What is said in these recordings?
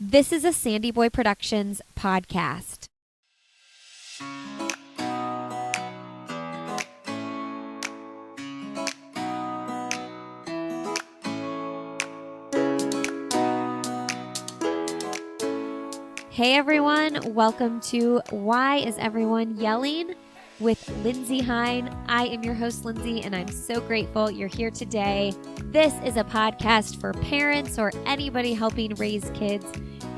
This is a Sandy Boy Productions podcast. Hey everyone, welcome to Why is Everyone Yelling? With Lindsay Hine. I am your host, Lindsay, and I'm so grateful you're here today. This is a podcast for parents or anybody helping raise kids,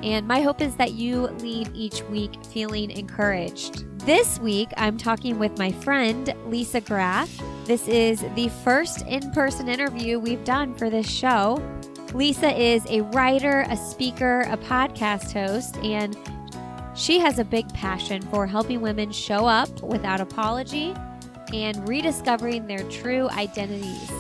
and my hope is that you leave each week feeling encouraged. This week, I'm talking with my friend, Lisa Graft. This is the first in-person interview we've done for this show. Lisa is a writer, a speaker, a podcast host, and she has a big passion for helping women show up without apology and rediscovering their true identities.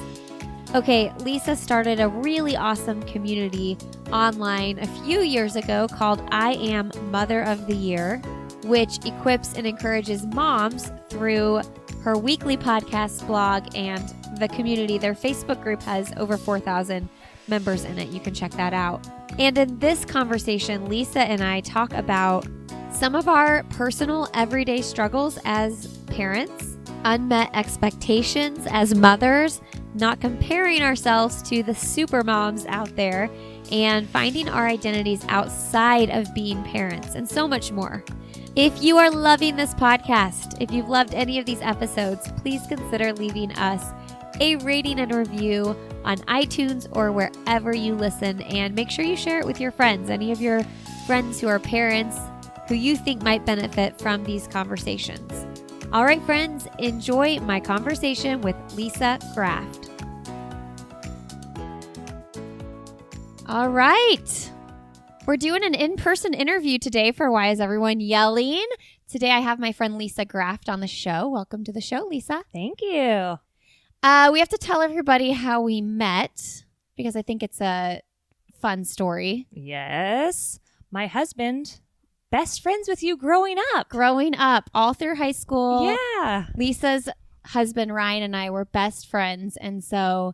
Okay, Lisa started a really awesome community online a few years ago called I Am Mother of the Year, which equips and encourages moms through her weekly podcast, blog, and the community. Their Facebook group has over 4,000 members in it. You can check that out. And in this conversation, Lisa and I talk about some of our personal everyday struggles as parents, unmet expectations as mothers, not comparing ourselves to the supermoms out there, and finding our identities outside of being parents, and so much more. If you are loving this podcast, if you've loved any of these episodes, please consider leaving us a rating and review on iTunes or wherever you listen, and make sure you share it with your friends, any of your friends who are parents who you think might benefit from these conversations. All right, friends, enjoy my conversation with Lisa Graft. All right. We're doing an in-person interview today for Why is Everyone Yelling? Today I have my friend Lisa Graft on the show. Welcome to the show, Lisa. Thank you. We have to tell everybody how we met because I think it's a fun story. Yes. My husband, best friends with you growing up. Growing up, all through high school. Yeah. Lisa's husband, Ryan, and I were best friends. And so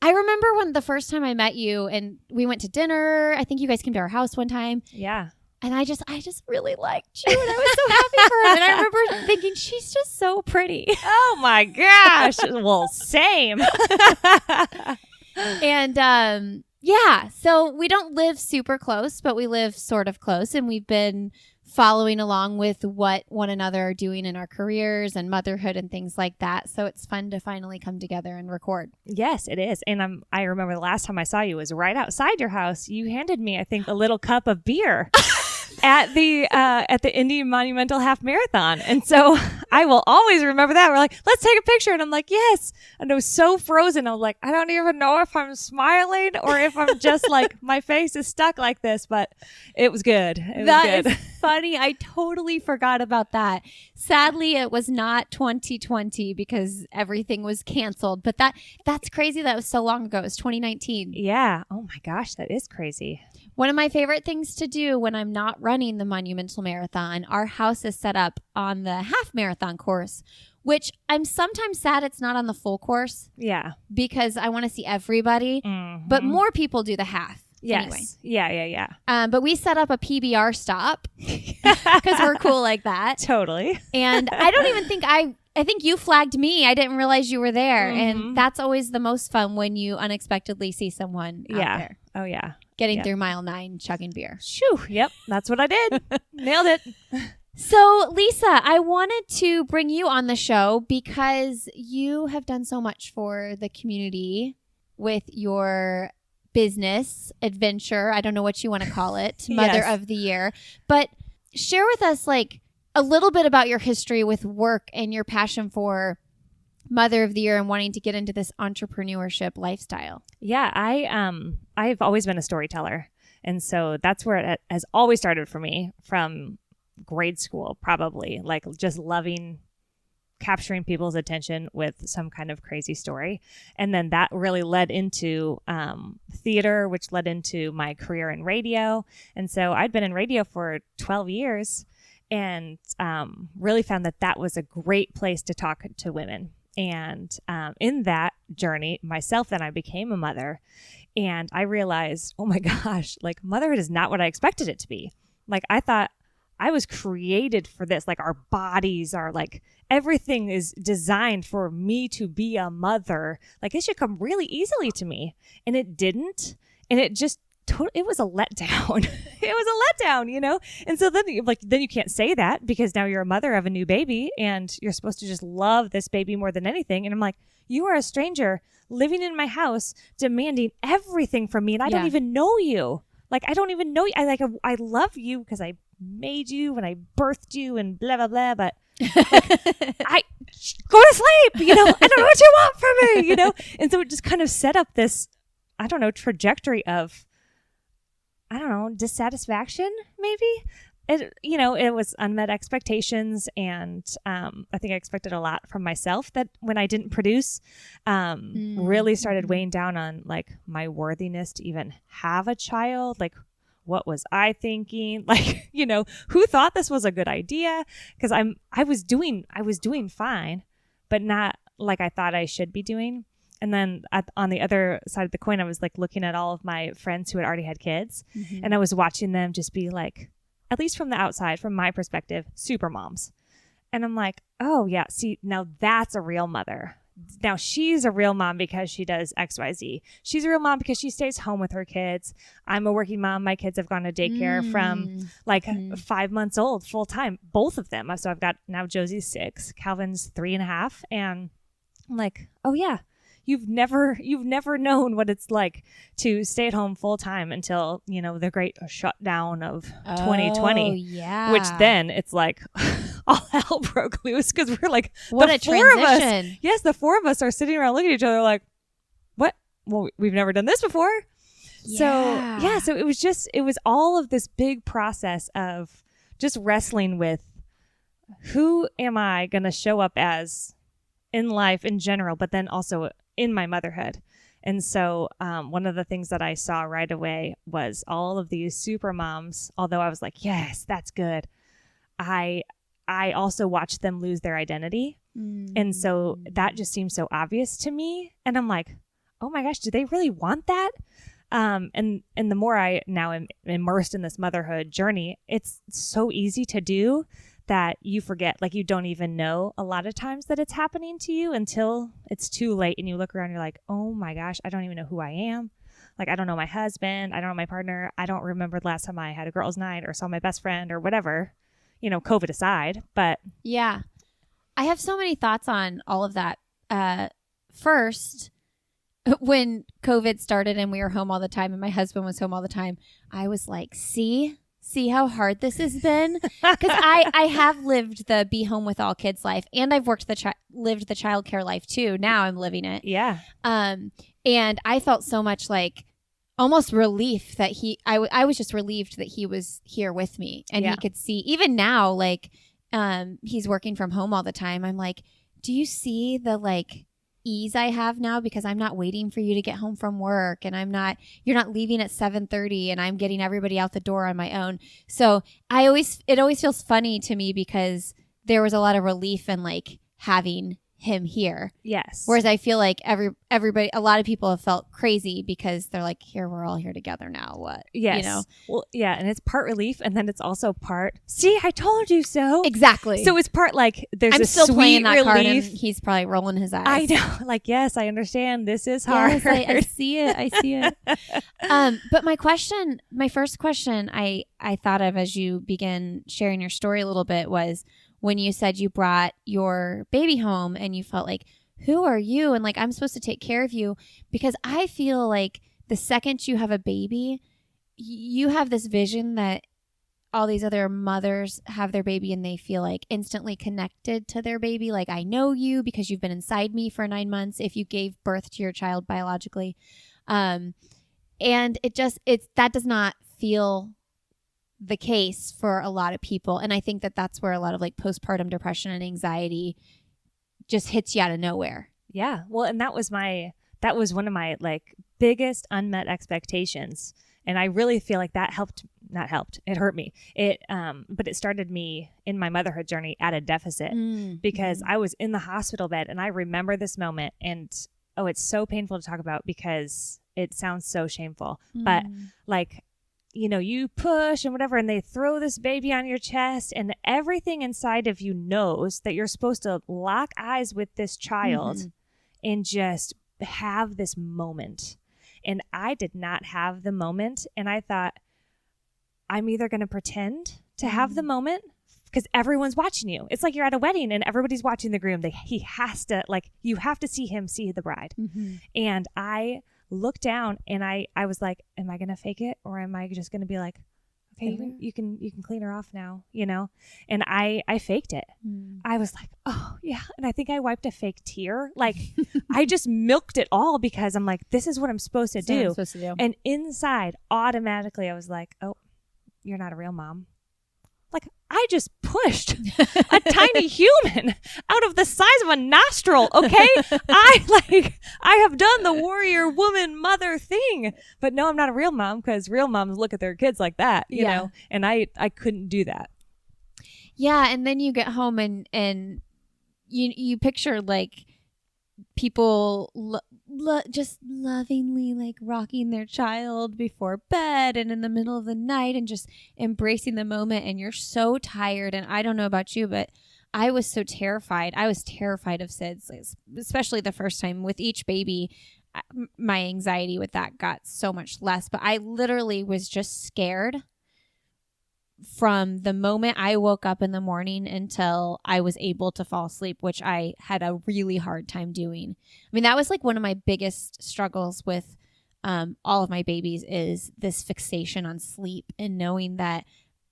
I remember when the first time I met you and we went to dinner. I think you guys came to our house one time. Yeah. And I just really liked you. And I was so happy for her. And I remember thinking, she's just so pretty. Oh my gosh. Well, same. And yeah, so we don't live super close, but we live sort of close. And we've been following along with what one another are doing in our careers and motherhood and things like that. So it's fun to finally come together and record. Yes, it is. And I remember the last time I saw you was right outside your house. You handed me, I think, a little cup of beer. At the Indian Monumental Half Marathon. And so I will always remember that. We're like, let's take a picture. And I'm like, yes. And I was so frozen. I was like, I don't even know if I'm smiling or if I'm just like, my face is stuck like this, but it was good. That is funny. I totally forgot about that. Sadly, it was not 2020 because everything was canceled, but that's crazy. That was so long ago. It was 2019. Yeah. Oh my gosh. That is crazy. One of my favorite things to do when I'm not running the Monumental Marathon, our house is set up on the half marathon course, which I'm sometimes sad it's not on the full course. Yeah. Because I want to see everybody, but more people do the half. Yes. Anyway. Yeah. But we set up a PBR stop because we're cool like that. Totally. And I don't even think I think you flagged me. I didn't realize you were there. And that's always the most fun when you unexpectedly see someone out there. Oh, yeah. Getting through mile 9, chugging beer. Shoo. Yep. That's what I did. Nailed it. So, Lisa, I wanted to bring you on the show because you have done so much for the community with your business adventure. I don't know what you want to call it. Mother of the Year. But share with us like a little bit about your history with work and your passion for Mother of the Year and wanting to get into this entrepreneurship lifestyle. Yeah, I've always been a storyteller. And so that's where it has always started for me from grade school, probably, like just loving capturing people's attention with some kind of crazy story. And then that really led into theater, which led into my career in radio. And so I'd been in radio for 12 years and really found that that was a great place to talk to women. And in that journey, myself, then I became a mother. And I realized, oh my gosh, like motherhood is not what I expected it to be. Like I thought I was created for this. Like our bodies are like, everything is designed for me to be a mother. Like it should come really easily to me. And it didn't. And it just, it was a letdown. It was a letdown, you know? And so then you can't say that because now you're a mother of a new baby and you're supposed to just love this baby more than anything. And I'm like, you are a stranger living in my house, demanding everything from me. And I don't even know you. Like, I don't even know you. I love you because I made you and I birthed you and blah, blah, blah. But I go to sleep, you know, I don't know what you want from me, you know? And so it just kind of set up this, I don't know, trajectory of, I don't know, dissatisfaction, maybe. It was unmet expectations. And I think I expected a lot from myself that when I didn't produce, really started weighing down on like my worthiness to even have a child. Like, what was I thinking? Like, you know, who thought this was a good idea? Because I was doing fine, but not like I thought I should be doing. And then on the other side of the coin, I was like looking at all of my friends who had already had kids, and I was watching them just be like, at least from the outside, from my perspective, super moms. And I'm like, oh yeah, see, now that's a real mother. Now she's a real mom because she does X, Y, Z. She's a real mom because she stays home with her kids. I'm a working mom. My kids have gone to daycare from 5 months old, full time, both of them. So I've got now Josie's 6, Calvin's 3.5. And I'm like, oh yeah, you've never known what it's like to stay at home full time until, you know, the great shutdown of 2020. Yeah. Which then it's like all hell broke loose because we're like, what the a four transition. of us. Yes, the 4 of us are sitting around looking at each other like, what? Well, we've never done this before. Yeah. So it was all of this big process of just wrestling with who am I going to show up as in life in general, but then also in my motherhood. And so one of the things that I saw right away was all of these super moms, although I was like, yes, that's good. I also watched them lose their identity. And so that just seems so obvious to me. And I'm like, oh my gosh, do they really want that? And the more I now am immersed in this motherhood journey, it's so easy to do that you forget, like you don't even know a lot of times that it's happening to you until it's too late and you look around and you're like, oh my gosh, I don't even know who I am. Like, I don't know my husband. I don't know my partner. I don't remember the last time I had a girls' night or saw my best friend or whatever, you know, COVID aside. But yeah, I have so many thoughts on all of that. First, when COVID started and we were home all the time and my husband was home all the time, I was like, see how hard this has been? Because I have lived the be home with all kids life, and I've lived the childcare life too. Now I'm living it. Yeah. And I felt so much like almost relief that I was just relieved that he was here with me and he could see. Even now, like he's working from home all the time. I'm like, do you see the like ease I have now because I'm not waiting for you to get home from work and you're not leaving at 7:30 and I'm getting everybody out the door on my own. So it always feels funny to me because there was a lot of relief in like having him here. Yes. Whereas I feel like everybody, a lot of people have felt crazy because they're like, here, we're all here together now. What? Yes. You know? Well, yeah. And it's part relief. And then it's also part, see, I told you so. Exactly. So it's part like there's I'm a still sweet playing that relief. card and he's probably rolling his eyes. I know. Like, yes, I understand. This is hard. Yes, I see it. I see it. But my first question I thought of as you began sharing your story a little bit was when you said you brought your baby home and you felt like, who are you? And like, I'm supposed to take care of you, because I feel like the second you have a baby, you have this vision that all these other mothers have their baby and they feel like instantly connected to their baby. Like, I know you because you've been inside me for 9 months if you gave birth to your child biologically. And that does not feel the case for a lot of people. And I think that that's where a lot of like postpartum depression and anxiety just hits you out of nowhere. Yeah. Well, and that was one of my like biggest unmet expectations. And I really feel like that helped not helped. It hurt me. But it started me in my motherhood journey at a deficit because I was in the hospital bed, and I remember this moment, and it's so painful to talk about because it sounds so shameful, but like, you know, you push and whatever, and they throw this baby on your chest, and everything inside of you knows that you're supposed to lock eyes with this child and just have this moment. And I did not have the moment. And I thought, I'm either going to pretend to have the moment because everyone's watching you. It's like you're at a wedding and everybody's watching the groom. He has to, like, you have to see him see the bride. And I looked down and I was like, am I going to fake it? Or am I just going to be like, okay, you can clean her off now, you know? And I faked it. I was like, oh yeah. And I think I wiped a fake tear. Like I just milked it all because I'm like, this is what I'm supposed to do. And inside automatically I was like, oh, you're not a real mom. Like I just pushed a tiny human out of the size of a nostril. Okay. I have done the warrior woman mother thing, but no, I'm not a real mom because real moms look at their kids like that, you know, and I couldn't do that. Yeah. And then you get home and you picture like people just lovingly like rocking their child before bed and in the middle of the night and just embracing the moment, and you're so tired. And I don't know about you, but I was so terrified. I was terrified of SIDS, especially the first time. With each baby, my anxiety with that got so much less, but I literally was just scared from the moment I woke up in the morning until I was able to fall asleep, which I had a really hard time doing. I mean, that was like one of my biggest struggles with all of my babies, is this fixation on sleep and knowing that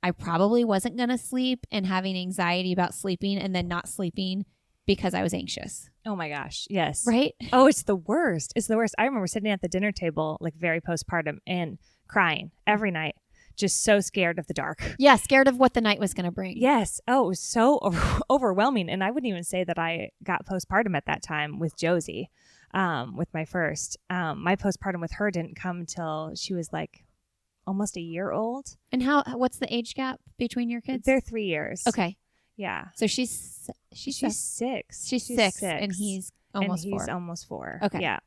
I probably wasn't going to sleep and having anxiety about sleeping and then not sleeping because I was anxious. Oh my gosh. Yes. Right? Oh, it's the worst. It's the worst. I remember sitting at the dinner table, like very postpartum, and crying every night. Just so scared of the dark. Yeah, scared of what the night was going to bring. Yes. Oh, it was so overwhelming. And I wouldn't even say that I got postpartum at that time with Josie, with my first. My postpartum with her didn't come until she was like almost a year old. And what's the age gap between your kids? They're 3 years. Okay. Yeah. So she's 6. She's 6 and he's almost 4. He's almost 4. Okay. Yeah.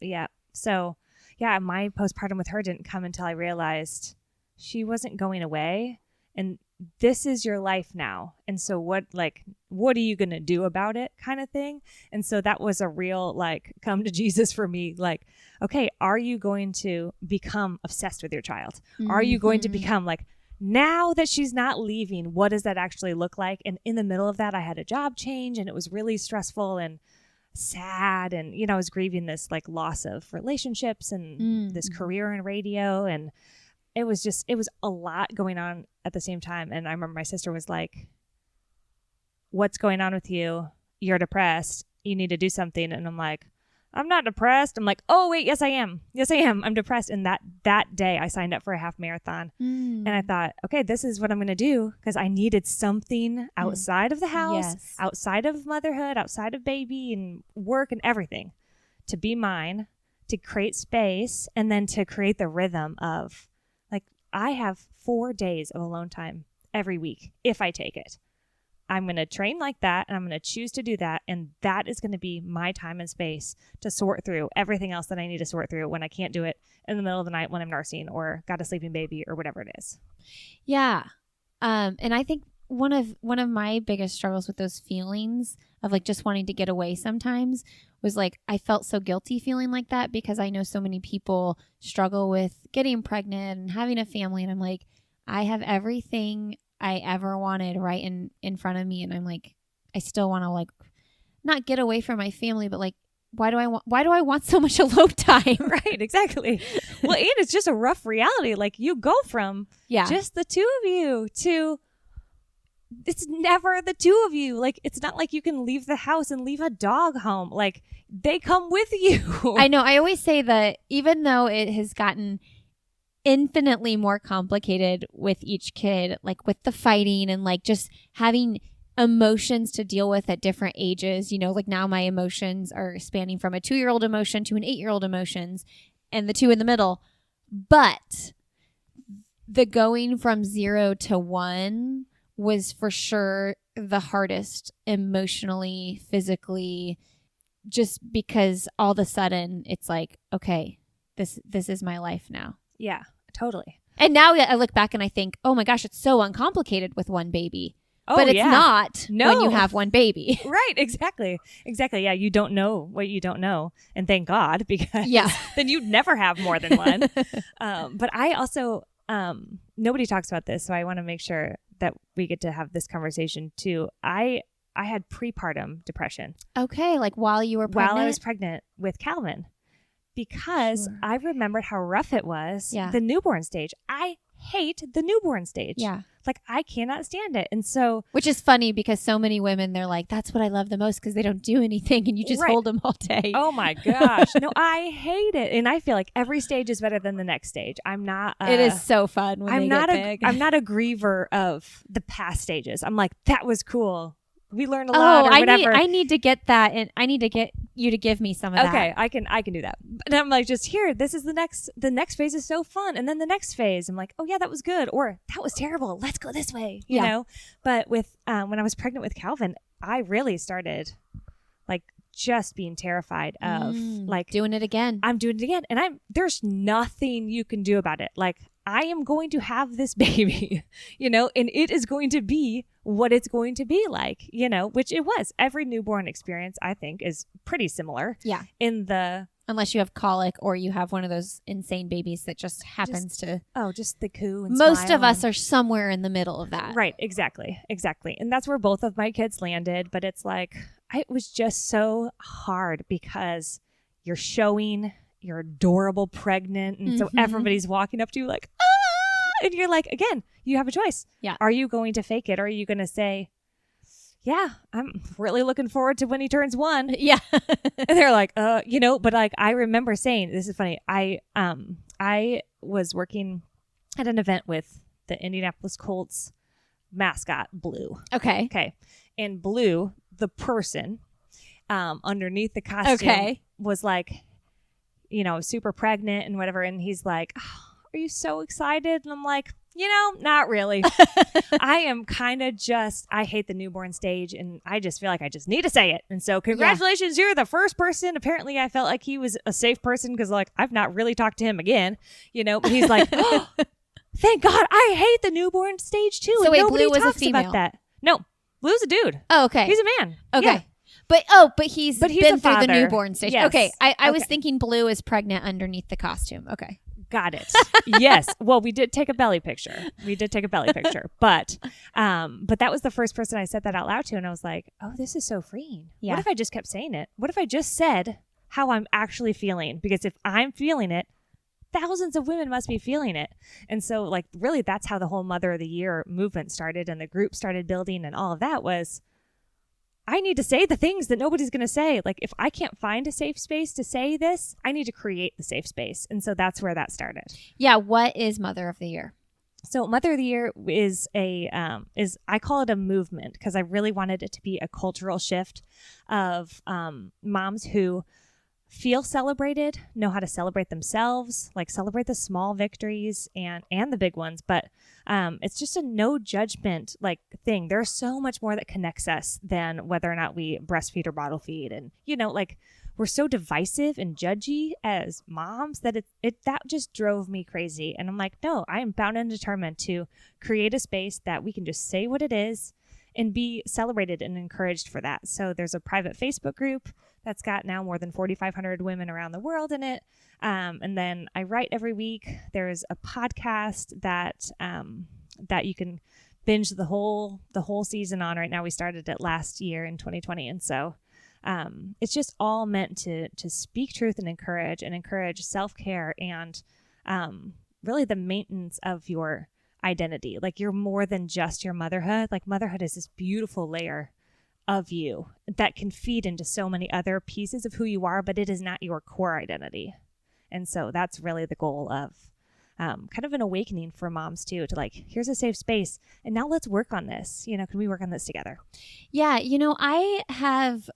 Yeah. So yeah, my postpartum with her didn't come until I realized she wasn't going away, and this is your life now. And so what are you going to do about it kind of thing? And so that was a real, like, come to Jesus for me. Like, okay, are you going to become obsessed with your child? Are you going to become like, now that she's not leaving, what does that actually look like? And in the middle of that, I had a job change, and it was really stressful and sad. And, you know, I was grieving this like loss of relationships and this career in radio, and it was a lot going on at the same time. And I remember my sister was like, what's going on with you? You're depressed. You need to do something. And I'm like, I'm not depressed. I'm like, oh, wait, yes, I am. Yes, I am. I'm depressed. And that day I signed up for a half marathon. And I thought, okay, this is what I'm going to do, because I needed something outside of the house, outside of motherhood, outside of baby and work and everything, to be mine, to create space, and then to create the rhythm of, I have 4 days of alone time every week if I take it. I'm going to train like that, and I'm going to choose to do that. And that is going to be my time and space to sort through everything else that I need to sort through when I can't do it in the middle of the night when I'm nursing or got a sleeping baby or whatever it is. Yeah. And I think one of my biggest struggles with those feelings of like just wanting to get away sometimes was like, I felt so guilty feeling like that because I know so many people struggle with getting pregnant and having a family. And I'm like, I have everything I ever wanted right in front of me. And I'm like, I still want to like not get away from my family, but like, why do I want so much alone time? Right. Exactly. Well, and it's just a rough reality. Like you go from just the two of you to, it's never the two of you. Like, it's not like you can leave the house and leave a dog home. Like, they come with you. I know. I always say that even though it has gotten infinitely more complicated with each kid, like with the fighting and like just having emotions to deal with at different ages, you know, like now my emotions are spanning from a 2-year-old emotion to an 8-year-old emotions and the two in the middle. But the going from 0 to 1 was for sure the hardest emotionally, physically, just because all of a sudden it's like, okay, this is my life now. Yeah, totally. And now I look back and I think, oh my gosh, it's so uncomplicated with one baby. Oh, but it's not when you No. have one baby. Right, exactly. Yeah, you don't know what you don't know. And thank God, because then you'd never have more than one. But I also, nobody talks about this, so I want to make sure that we get to have this conversation too. I had pre-partum depression. Okay, like while you were pregnant? While I was pregnant with Calvin. Because I remembered how rough it was, the newborn stage. I hate the newborn stage. Yeah. Like, I cannot stand it. And so... Which is funny because so many women, they're like, that's what I love the most because they don't do anything and you just hold them all day. Oh my gosh. No, I hate it. And I feel like every stage is better than the next stage. I'm not... it is so fun when they get big. I'm not a griever of the past stages. I'm like, that was cool. We learned a lot or whatever. I need to get that, and I need to get you to give me some of that. Okay, I can do that. And I'm like, just here, this is the next phase is so fun. And then the next phase, I'm like, oh yeah, that was good. Or that was terrible. Let's go this way, you know? But with, when I was pregnant with Calvin, I really started like just being terrified of like doing it again. I'm doing it again. And there's nothing you can do about it. Like, I am going to have this baby, you know, and it is going to be what it's going to be like, you know, which it was. Every newborn experience, I think, is pretty similar. Yeah. Unless you have colic or you have one of those insane babies that just happens to. Oh, just the coo and Most smile of us are somewhere in the middle of that. Right. Exactly. And that's where both of my kids landed. But it's like, it was just so hard because you're showing you're adorable pregnant. And so everybody's walking up to you like, ah! And you're like, again, you have a choice. Yeah. Are you going to fake it? Or are you going to say, yeah, I'm really looking forward to when he turns 1. Yeah. And they're like, you know, but like, I remember saying, this is funny. I was working at an event with the Indianapolis Colts mascot, Blue. Okay. And Blue, the person, underneath the costume was like, you know, super pregnant and whatever. And he's like, oh, are you so excited? And I'm like, you know, not really. I am kind of I hate the newborn stage and I just feel like I just need to say it. And so congratulations, you're the first person. Apparently I felt like he was a safe person because like, I've not really talked to him again, you know, but he's like, oh, thank God, I hate the newborn stage too. So and wait, nobody Blue was talks a female? about that. No, Blue's a dude. Oh, okay. He's a man. Okay. Yeah. But he's been a through father. the newborn stage. Yes. Okay. I was thinking Blue is pregnant underneath the costume. Okay. Got it. Yes. Well, we did take a belly picture. But that was the first person I said that out loud to. And I was like, oh, this is so freeing. Yeah. What if I just kept saying it? What if I just said how I'm actually feeling? Because if I'm feeling it, thousands of women must be feeling it. And so like, really, that's how the whole Mother of the Year movement started and the group started building and all of that was, I need to say the things that nobody's going to say. Like, if I can't find a safe space to say this, I need to create the safe space. And so that's where that started. Yeah. What is Mother of the Year? So Mother of the Year is I call it a movement because I really wanted it to be a cultural shift of moms who feel celebrated, know how to celebrate themselves, like celebrate the small victories and the big ones. But it's just a no judgment like thing. There's so much more that connects us than whether or not we breastfeed or bottle feed. And, you know, like we're so divisive and judgy as moms that that just drove me crazy. And I'm like, no, I am bound and determined to create a space that we can just say what it is and be celebrated and encouraged for that. So there's a private Facebook group that's got now more than 4,500 women around the world in it. And then I write every week. There's a podcast that you can binge the whole season on right now. We started it last year in 2020. And so it's just all meant to speak truth and encourage self-care and really the maintenance of your identity. Like you're more than just your motherhood. Like motherhood is this beautiful layer of you that can feed into so many other pieces of who you are, but it is not your core identity. And so that's really the goal of kind of an awakening for moms too, to like, here's a safe space and now let's work on this. You know, can we work on this together? Yeah. You know, I have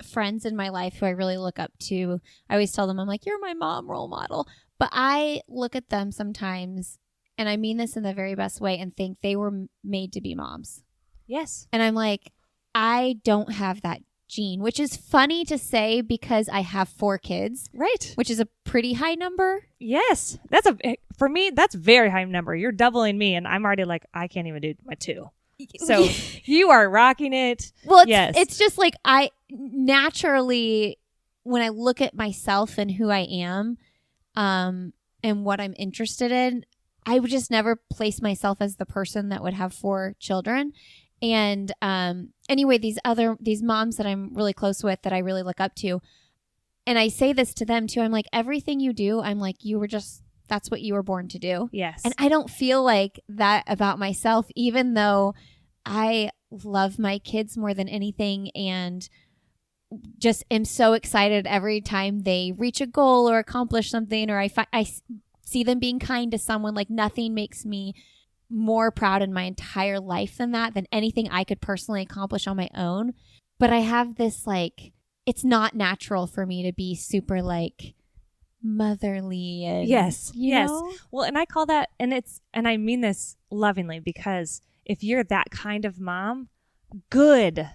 friends in my life who I really look up to. I always tell them, I'm like, you're my mom role model. But I look at them sometimes and I mean this in the very best way, and think they were made to be moms. Yes. And I'm like, I don't have that gene, which is funny to say because I have 4 kids. Right. Which is a pretty high number. Yes. For me, that's a very high number. You're doubling me, and I'm already like, I can't even do my 2. So you are rocking it. Well, it's just like I naturally, when I look at myself and who I am, and what I'm interested in, I would just never place myself as the person that would have 4 children. And anyway, these moms that I'm really close with, that I really look up to, and I say this to them too, I'm like, everything you do, I'm like, that's what you were born to do. Yes. And I don't feel like that about myself, even though I love my kids more than anything, and just am so excited every time they reach a goal or accomplish something, or I see them being kind to someone. Like, nothing makes me more proud in my entire life than anything I could personally accomplish on my own. But I have this, like, it's not natural for me to be super like motherly and yes. know? Well, and I call that, and I mean this lovingly, because if you're that kind of mom, good,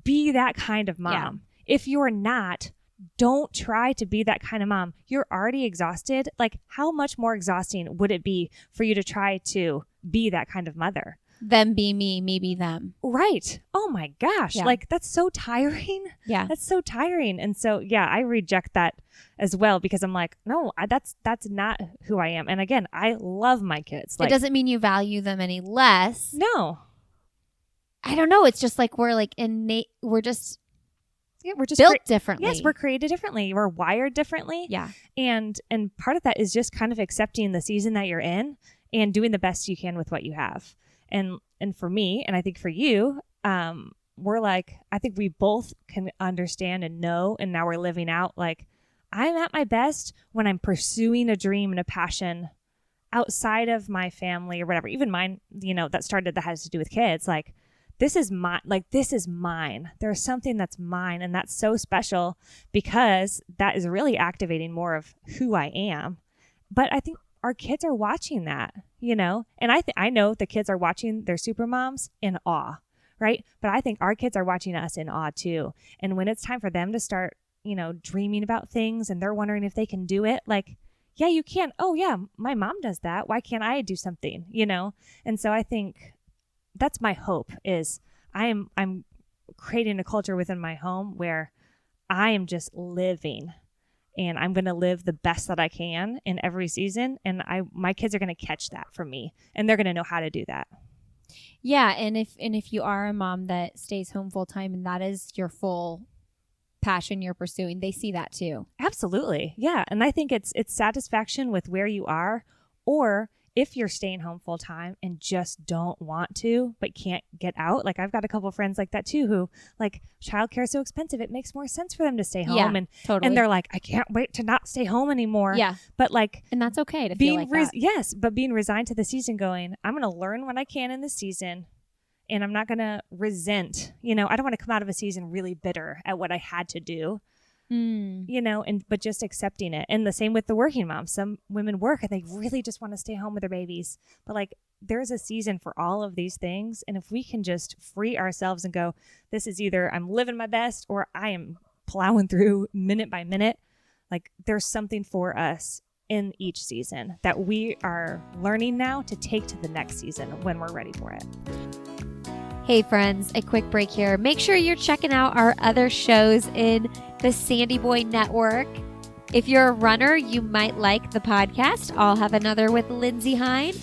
be that kind of mom. Yeah. If you're not, don't try to be that kind of mom. You're already exhausted. Like, how much more exhausting would it be for you to try to be that kind of mother? Them be me be them. Right. Oh my gosh. Yeah. Like, that's so tiring. Yeah. That's so tiring. And so, yeah, I reject that as well, because I'm like, no, that's not who I am. And again, I love my kids. Like, it doesn't mean you value them any less. No. I don't know. It's just like we're like innate. We're just built built differently. Yes, we're created differently. We're wired differently. Yeah. And part of that is just kind of accepting the season that you're in and doing the best you can with what you have. And for me, and I think for you, we're like, I think we both can understand and know, and now we're living out, like, I'm at my best when I'm pursuing a dream and a passion outside of my family or whatever, even mine, that has to do with kids. Like, this is mine. There's something that's mine, and that's so special, because that is really activating more of who I am. But I think our kids are watching that, and I know the kids are watching their supermoms in awe, right? But I think our kids are watching us in awe too. And when it's time for them to start, dreaming about things, and they're wondering if they can do it, like, yeah, you can. Oh yeah, my mom does that. Why can't I do something, And so I think that's my hope, is I'm creating a culture within my home where I am just living, and I'm going to live the best that I can in every season. And my kids are going to catch that from me, and they're going to know how to do that. Yeah. And if you are a mom that stays home full time, and that is your full passion you're pursuing, they see that too. Absolutely. Yeah. And I think it's satisfaction with where you are, or if you're staying home full time and just don't want to, but can't get out. Like, I've got a couple of friends like that too, who, like, childcare is so expensive, it makes more sense for them to stay home. Yeah, and totally. And they're like, I can't wait to not stay home anymore. Yeah. But like, and that's okay to feel like that. Yes. But being resigned to the season, going, I'm going to learn what I can in this season, and I'm not going to resent, I don't want to come out of a season really bitter at what I had to do. But just accepting it. And the same with the working moms. Some women work and they really just want to stay home with their babies. But like, there's a season for all of these things. And if we can just free ourselves and go, this is either I'm living my best or I am plowing through minute by minute, like, there's something for us in each season that we are learning now to take to the next season when we're ready for it. Hey friends, a quick break here. Make sure you're checking out our other shows in the Sandy Boy Network. If you're a runner, you might like the podcast, I'll Have Another with Lindsay Hine.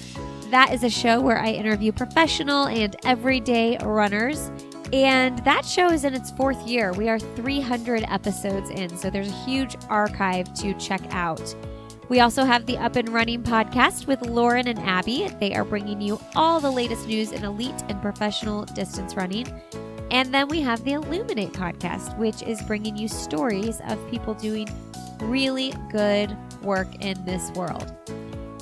That is a show where I interview professional and everyday runners. And that show is in its 4th year. We are 300 episodes in, so there's a huge archive to check out. We also have the Up and Running podcast with Lauren and Abby. They are bringing you all the latest news in elite and professional distance running. And then we have the Illuminate podcast, which is bringing you stories of people doing really good work in this world.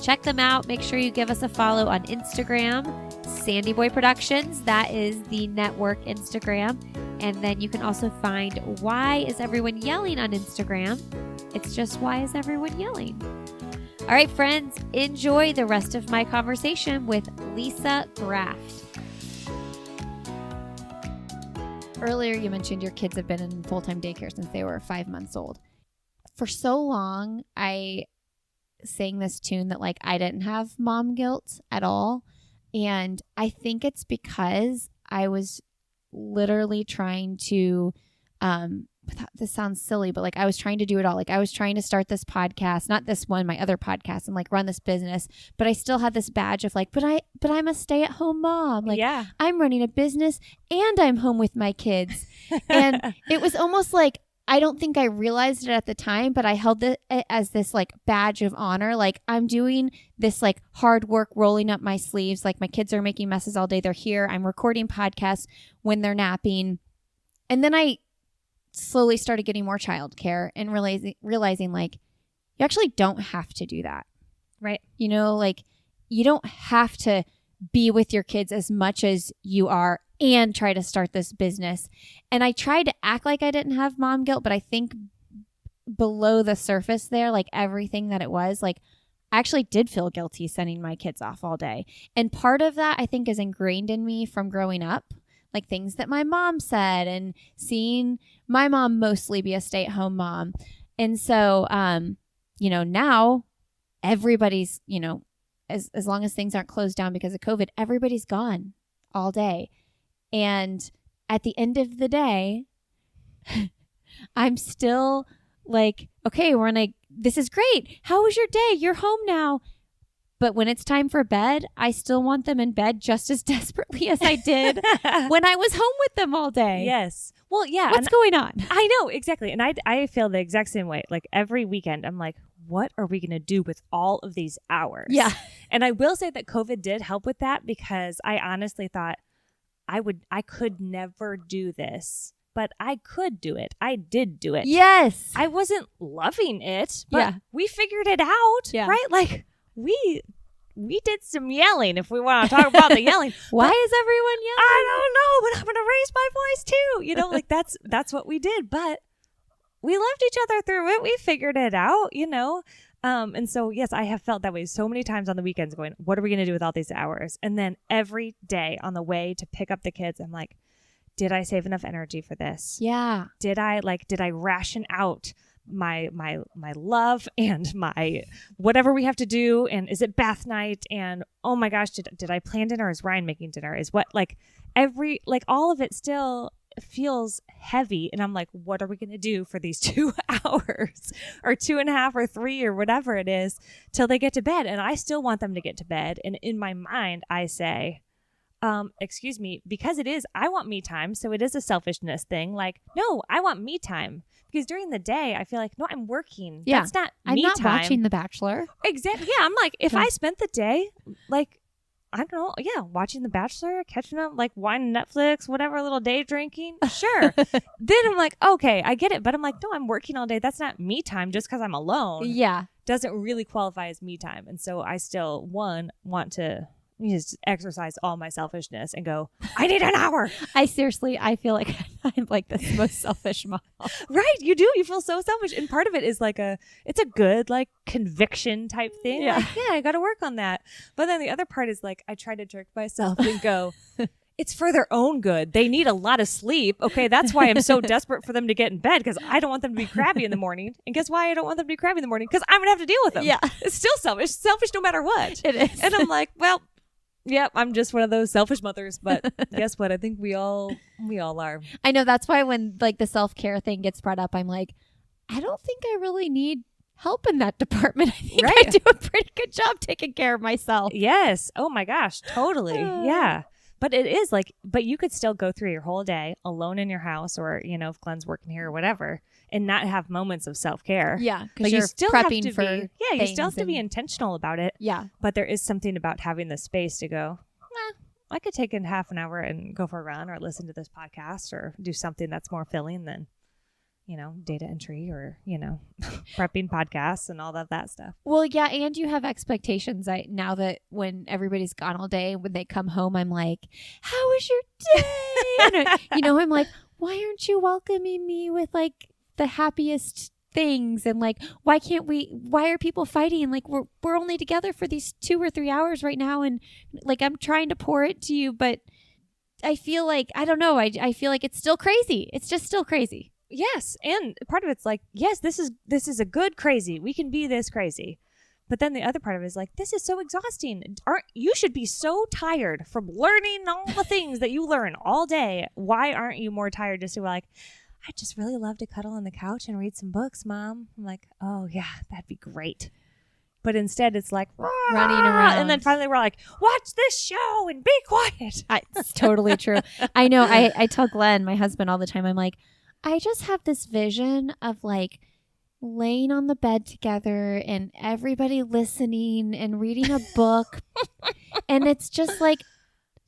Check them out. Make sure you give us a follow on Instagram, Sandy Boy Productions. That is the network Instagram. And then you can also find Why Is Everyone Yelling on Instagram. It's just Why Is Everyone Yelling? All right, friends, enjoy the rest of my conversation with Lisa Graft. Earlier, you mentioned your kids have been in full-time daycare since they were 5 months old. For so long, I sang this tune that like I didn't have mom guilt at all. And I think it's because I was literally trying to, this sounds silly, but like I was trying to do it all. Like I was trying to start this podcast, not this one, my other podcast, and like run this business, but I still had this badge of like, but I'm a stay-at-home mom. Like Yeah. I'm running a business and I'm home with my kids. And it was almost like, I don't think I realized it at the time, but I held it as this like badge of honor. Like I'm doing this like hard work, rolling up my sleeves. Like my kids are making messes all day. They're here. I'm recording podcasts when they're napping. And then I slowly started getting more childcare and realizing like you actually don't have to do that. Right. You know, like you don't have to be with your kids as much as you are and try to start this business. And I tried to act like I didn't have mom guilt, but I think below the surface there, like everything that it was, like I actually did feel guilty sending my kids off all day. And part of that I think is ingrained in me from growing up, like things that my mom said and seeing my mom mostly be a stay-at-home mom. And so, now everybody's, as long as things aren't closed down because of COVID, everybody's gone all day. And at the end of the day, I'm still like, okay, this is great. How was your day? You're home now. But when it's time for bed, I still want them in bed just as desperately as I did when I was home with them all day. Yes. Well, yeah. What's going on? I know, exactly. And I feel the exact same way. Like every weekend, I'm like, what are we going to do with all of these hours? Yeah. And I will say that COVID did help with that because I honestly thought I could never do this, but I could do it. I did do it. Yes. I wasn't loving it, but Yeah. we figured it out, Yeah. right? Like we did some yelling if we want to talk about the yelling. Why is everyone yelling? I don't know, but I'm going to raise my voice too. Like that's what we did, but we loved each other through it. We figured it out, And so, yes, I have felt that way so many times on the weekends going, what are we going to do with all these hours? And then every day on the way to pick up the kids, I'm like, did I save enough energy for this? Yeah. Did I ration out my love and my whatever we have to do? And is it bath night? And oh my gosh, did I plan dinner? Is Ryan making dinner? Is what all of it still feels heavy. And I'm like, what are we going to do for these 2 hours or 2.5 or 3 or whatever it is till they get to bed? And I still want them to get to bed. And in my mind, I say, excuse me, because I want me time. So it is a selfishness thing. Like, no, I want me time because during the day I feel like, no, I'm working. Yeah. That's not I'm me not time. watching The Bachelor. Exactly. Yeah. I'm like, if I spent the day, like, I don't know. Yeah. Watching The Bachelor, catching up, like wine, Netflix, whatever, little day drinking. Sure. Then I'm like, okay, I get it. But I'm like, no, I'm working all day. That's not me time just because I'm alone. Yeah. Doesn't really qualify as me time. And so I still, want to just exercise all my selfishness and go, I need an hour. I feel like I'm like the most selfish mom. Right. You do. You feel so selfish. And part of it is like it's a good like conviction type thing. Yeah. Like, yeah, I got to work on that. But then the other part is like, I try to trick myself and go, it's for their own good. They need a lot of sleep. Okay. That's why I'm so desperate for them to get in bed because I don't want them to be crabby in the morning. And guess why I don't want them to be crabby in the morning? Because I'm going to have to deal with them. Yeah. It's still selfish. Selfish no matter what. It is. And I'm like, well, yep, I'm just one of those selfish mothers, but guess what? I think we all are. I know that's why when like the self-care thing gets brought up, I'm like, I don't think I really need help in that department. I think I do a pretty good job taking care of myself. Yes. Oh my gosh, totally. Yeah. But it is like, but you could still go through your whole day alone in your house or, if Glenn's working here or whatever and not have moments of self-care. Yeah. Because you still prepping have to for you still have to be intentional about it. Yeah. But there is something about having the space to go, I could take in half an hour and go for a run or listen to this podcast or do something that's more filling than, data entry or, prepping podcasts and all of that stuff. Well, yeah. And you have expectations. Now that when everybody's gone all day, when they come home, I'm like, how was your day? And, I'm like, why aren't you welcoming me with like the happiest things and like, why are people fighting? Like we're only together for these 2 or 3 hours right now. And like, I'm trying to pour it to you, but I feel like, I don't know. I feel like it's still crazy. It's just still crazy. Yes. And part of it's like, yes, this is a good crazy. We can be this crazy. But then the other part of it is like, this is so exhausting. You should be so tired from learning all the things that you learn all day. Why aren't you more tired just to be like, I'd just really love to cuddle on the couch and read some books, Mom. I'm like, oh yeah, that'd be great. But instead it's like running around. And then finally we're like, watch this show and be quiet. It's totally true. I know. I tell Glenn, my husband, all the time, I'm like, I just have this vision of like laying on the bed together and everybody listening and reading a book. And it's just like,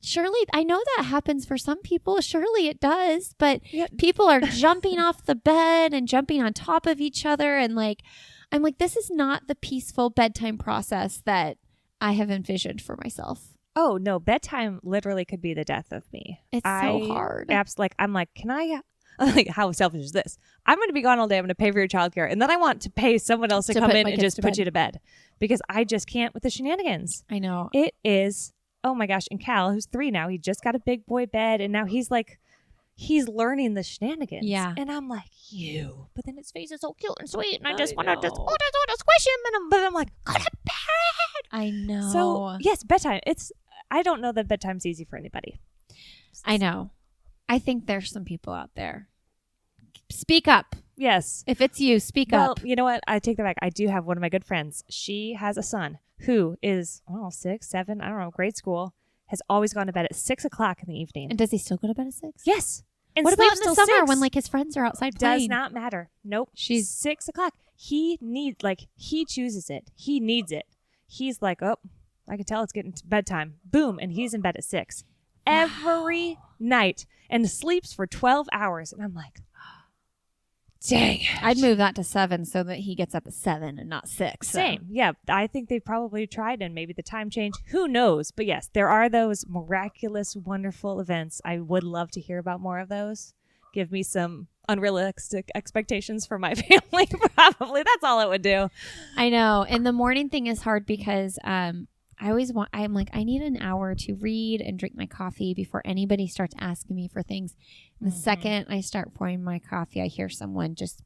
surely, I know that happens for some people. Surely it does. But people are jumping off the bed and jumping on top of each other. And like, I'm like, this is not the peaceful bedtime process that I have envisioned for myself. Oh, no. Bedtime literally could be the death of me. It's so hard. I'm like, can I... Like, how selfish is this? I'm going to be gone all day. I'm going to pay for your childcare. And then I want to pay someone else to come in and just put you to bed. Because I just can't with the shenanigans. I know. It is, oh my gosh. And Cal, who's 3 now, he just got a big boy bed. And now he's learning the shenanigans. Yeah. And I'm like, But then his face is so cute and sweet. And I just want to squish him. But I'm like, go to bed. I know. So, yes, bedtime. I don't know that bedtime's easy for anybody. I know. I think there's some people out there. Speak up. Yes. If it's you, speak up. Well, you know what? I take that back. I do have one of my good friends. She has a son who is, 6, 7, I don't know, grade school, has always gone to bed at 6 o'clock in the evening. And does he still go to bed at 6? Yes. And what about in the summer 6? when like his friends are outside playing? Does not matter. Nope. She's 6 o'clock. He chooses it. He needs it. He's like, oh, I can tell it's getting to bedtime. Boom. And he's in bed at 6. Every night and sleeps for 12 hours. And I'm like, dang it. I'd move that to 7 so that he gets up at 7 and not 6. So. Same. Yeah. I think they've probably tried and maybe the time change. Who knows? But yes, there are those miraculous, wonderful events. I would love to hear about more of those. Give me some unrealistic expectations for my family. Probably. That's all it would do. I know. And the morning thing is hard because, I'm like, I need an hour to read and drink my coffee before anybody starts asking me for things. And the second I start pouring my coffee, I hear someone just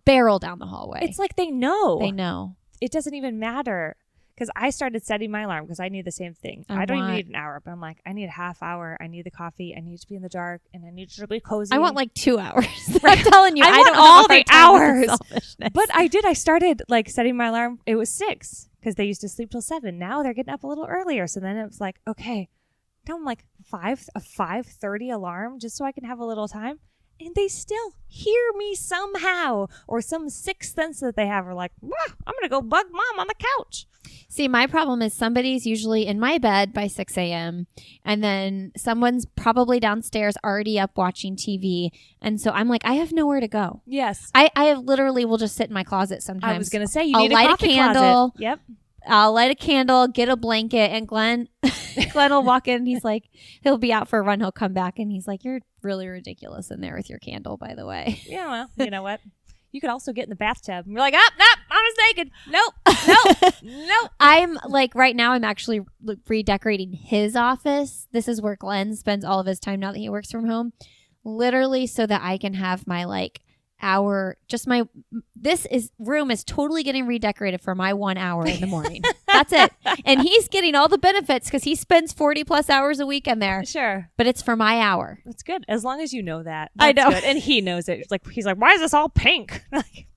barrel down the hallway. It's like they know. They know. It doesn't even matter. Because I started setting my alarm because I need the same thing. I don't even need an hour, but I'm like, I need a half hour. I need the coffee. I need to be in the dark, and I need to be cozy. I want like 2 hours. I'm telling you, I want don't all the hours. But I started like setting my alarm. It was 6 because they used to sleep till 7. Now they're getting up a little earlier. So then it was like, okay, now I'm like a 5:30 alarm just so I can have a little time. And they still hear me somehow, or some sixth sense that they have are like, I'm going to go bug Mom on the couch. See, my problem is somebody's usually in my bed by 6 a.m. and then someone's probably downstairs already up watching TV. And so I'm like, I have nowhere to go. Yes. I have literally will just sit in my closet sometimes. I was going to say, I'll need light a coffee candle. Closet. Yep. I'll light a candle, get a blanket, and Glenn will walk in. He's like, he'll be out for a run. He'll come back and he's like, you're really ridiculous in there with your candle, by the way. Yeah, well, you know what? You could also get in the bathtub and you're like, nope, Mama's naked. Nope. I'm like, right now I'm actually redecorating his office. This is where Glenn spends all of his time now that he works from home, literally so that I can have my room is totally getting redecorated for my 1 hour in the morning. That's it. And he's getting all the benefits because he spends 40 plus hours a week in there. Sure. But it's for my hour. That's good. As long as you know that. I know. Good. And he knows it. He's like, why is this all pink?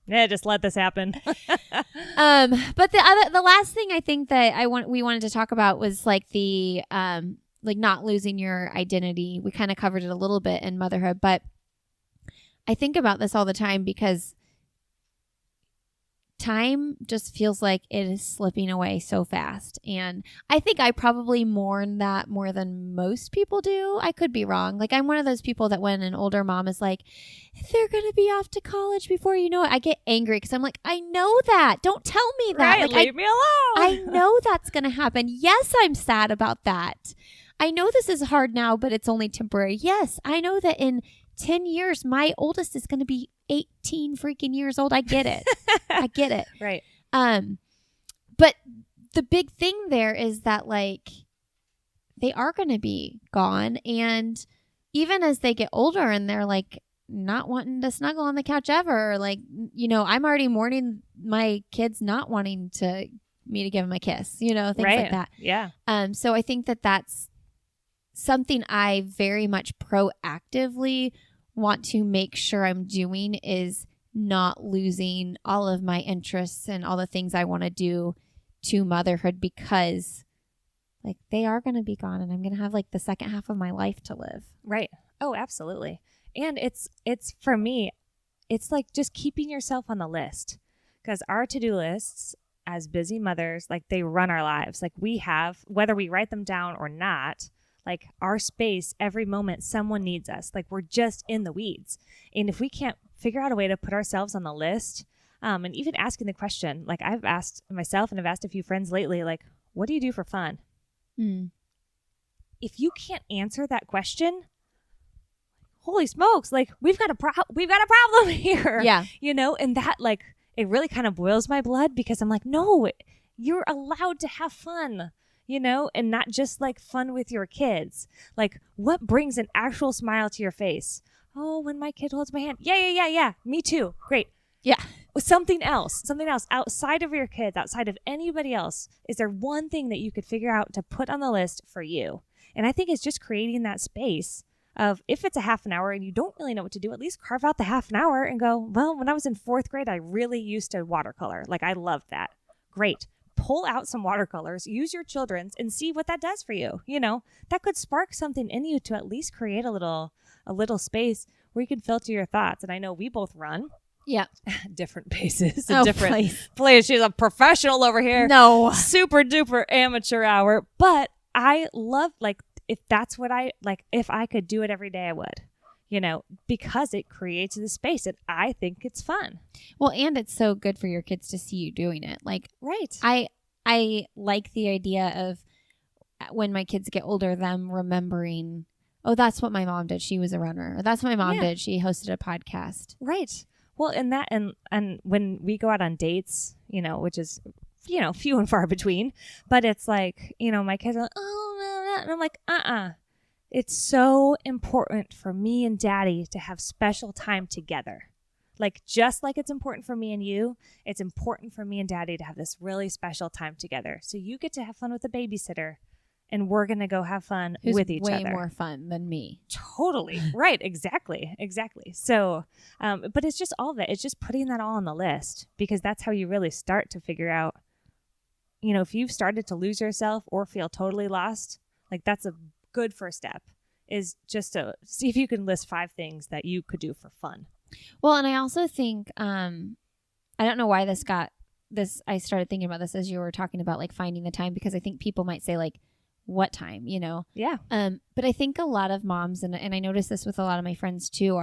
Just let this happen. But the last thing I think that we wanted to talk about was like the like not losing your identity. We kind of covered it a little bit in motherhood, but I think about this all the time because time just feels like it is slipping away so fast. And I think I probably mourn that more than most people do. I could be wrong. Like, I'm one of those people that when an older mom is like, they're going to be off to college before you know it, I get angry because I'm like, I know that. Don't tell me that. Right, like, leave me alone. I know that's going to happen. Yes, I'm sad about that. I know this is hard now, but it's only temporary. Yes, I know that in 10 years, my oldest is going to be 18 freaking years old. I get it. I get it. Right. But the big thing there is that like they are going to be gone. And even as they get older and they're like not wanting to snuggle on the couch ever, like, you know, I'm already mourning my kids not wanting me to give them a kiss, you know, things like that. Yeah. So I think that that's something I very much proactively want to make sure I'm doing, is not losing all of my interests and all the things I want to do to motherhood, because like they are going to be gone and I'm going to have like the second half of my life to live. Right. Oh, absolutely. And it's for me, it's like just keeping yourself on the list, because our to-do lists as busy mothers, like they run our lives. Like we have, whether we write them down or not, like our space, every moment someone needs us. Like we're just in the weeds. And if we can't figure out a way to put ourselves on the list, and even asking the question, like I've asked myself and I've asked a few friends lately, like, what do you do for fun? If you can't answer that question, holy smokes, like we've got a problem here. Yeah. You know, and that like, it really kind of boils my blood, because I'm like, no, you're allowed to have fun, you know, and not just like fun with your kids. Like what brings an actual smile to your face? Oh, when my kid holds my hand. Yeah. Me too. Great. Yeah. Something else outside of your kids, outside of anybody else. Is there one thing that you could figure out to put on the list for you? And I think it's just creating that space of, if it's a half an hour and you don't really know what to do, at least carve out the half an hour and go, well, when I was in 4th grade, I really used to watercolor. Like I loved that. Great. Pull out some watercolors, use your children's, and see what that does for you. You know, that could spark something in you to at least create a little space where you can filter your thoughts. And I know we both run. Yeah. Different paces. Different place. She's a professional over here. No. Super duper amateur hour. But I love, like, if that's what if I could do it every day, I would, you know, because it creates the space and I think it's fun. Well, and it's so good for your kids to see you doing it. Like, right. I like the idea of when my kids get older, them remembering, oh, that's what my mom did. She was a runner. Or that's what my mom did. She hosted a podcast. Right. Well, and when we go out on dates, you know, which is, you know, few and far between, but it's like, you know, my kids are like, oh, no, and I'm like, it's so important for me and Daddy to have special time together. Like, just like it's important for me and you, it's important for me and Daddy to have this really special time together. So you get to have fun with a babysitter, and we're going to go have fun with each other. Way more fun than me. Totally. Right. Exactly. So, but it's just all of it. It's just putting that all on the list, because that's how you really start to figure out, you know, if you've started to lose yourself or feel totally lost, like that's a good first step, is just to see if you can list 5 things that you could do for fun. Well, and I also think, I don't know why I started thinking about this as you were talking about like finding the time, because I think people might say like, what time, you know? Yeah. But I think a lot of moms, and I notice this with a lot of my friends too,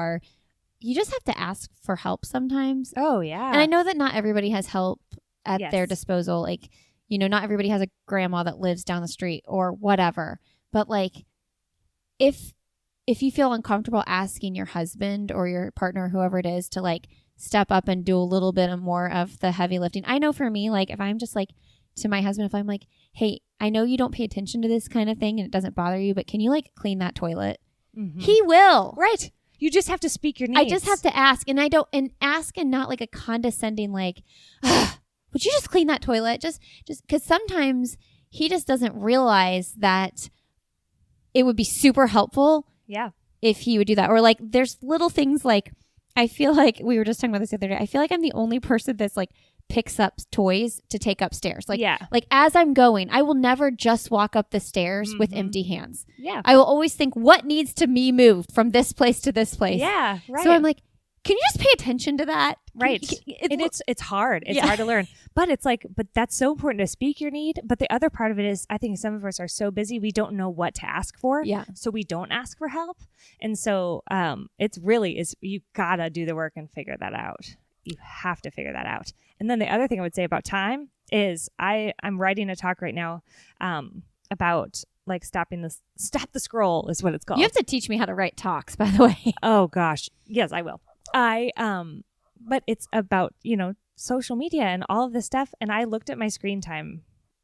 you just have to ask for help sometimes. Oh, yeah. And I know that not everybody has help at their disposal. Like, you know, not everybody has a grandma that lives down the street or whatever. But like, if you feel uncomfortable asking your husband or your partner, whoever it is, to like step up and do a little bit more of the heavy lifting. I know for me, like if I'm just like to my husband, if I'm like, hey, I know you don't pay attention to this kind of thing and it doesn't bother you, but can you like clean that toilet? Mm-hmm. He will. Right. You just have to speak your needs. I just have to ask, and ask and not like a condescending, like, would you just clean that toilet? Just because sometimes he just doesn't realize that it would be super helpful. Yeah. If he would do that. Or like, there's little things like, I feel like we were just talking about this the other day. I feel like I'm the only person that's like picks up toys to take upstairs. Like, like as I'm going, I will never just walk up the stairs with empty hands. Yeah. I will always think, what needs to be moved from this place to this place? Yeah. Right. So I'm like, can you just pay attention to that? Right. It's hard. It's hard to learn. But it's like, but that's so important to speak your need. But the other part of it is, I think some of us are so busy, we don't know what to ask for. Yeah. So we don't ask for help. And so it's really you gotta do the work and figure that out. You have to figure that out. And then the other thing I would say about time is I'm writing a talk right now about like stop the scroll is what it's called. You have to teach me how to write talks, by the way. Oh gosh. Yes, I will. But it's about, social media and all of this stuff. And I looked at my screen time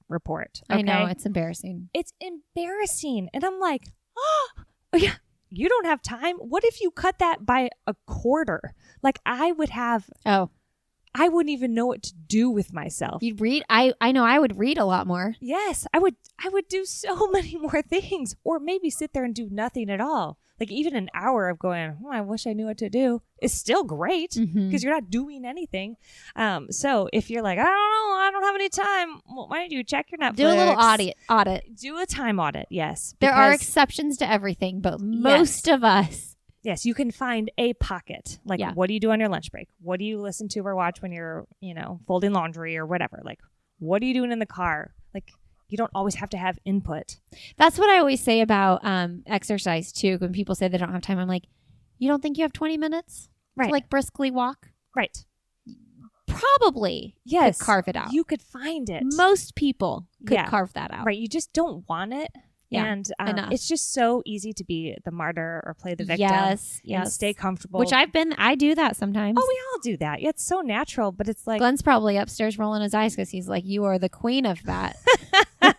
report. Okay? I know, it's embarrassing. It's embarrassing. And I'm like, oh, yeah, you don't have time. What if you cut that by a quarter? Like I wouldn't even know what to do with myself. You'd read. I know I would read a lot more. Yes, I would do so many more things, or maybe sit there and do nothing at all. Like even an hour of going, I wish I knew what to do is still great because you're not doing anything. So if you're like, I don't know, I don't have any time. Well, why don't you check your Netflix? Do a little audit. Do a time audit. Yes. There are exceptions to everything, but most of us. Yes, you can find a pocket. Like, what do you do on your lunch break? What do you listen to or watch when you're, folding laundry or whatever? Like, what are you doing in the car? Like, you don't always have to have input. That's what I always say about exercise, too. When people say they don't have time, I'm like, you don't think you have 20 minutes to, like, briskly walk? Right. Probably. Yes. Could carve it out. You could find it. Most people could carve that out. Right. You just don't want it. Yeah, and it's just so easy to be the martyr or play the victim. Yes. And stay comfortable. Which I do that sometimes. Oh, we all do that. Yeah, it's so natural, but it's like. Glenn's probably upstairs rolling his eyes because he's like, you are the queen of that.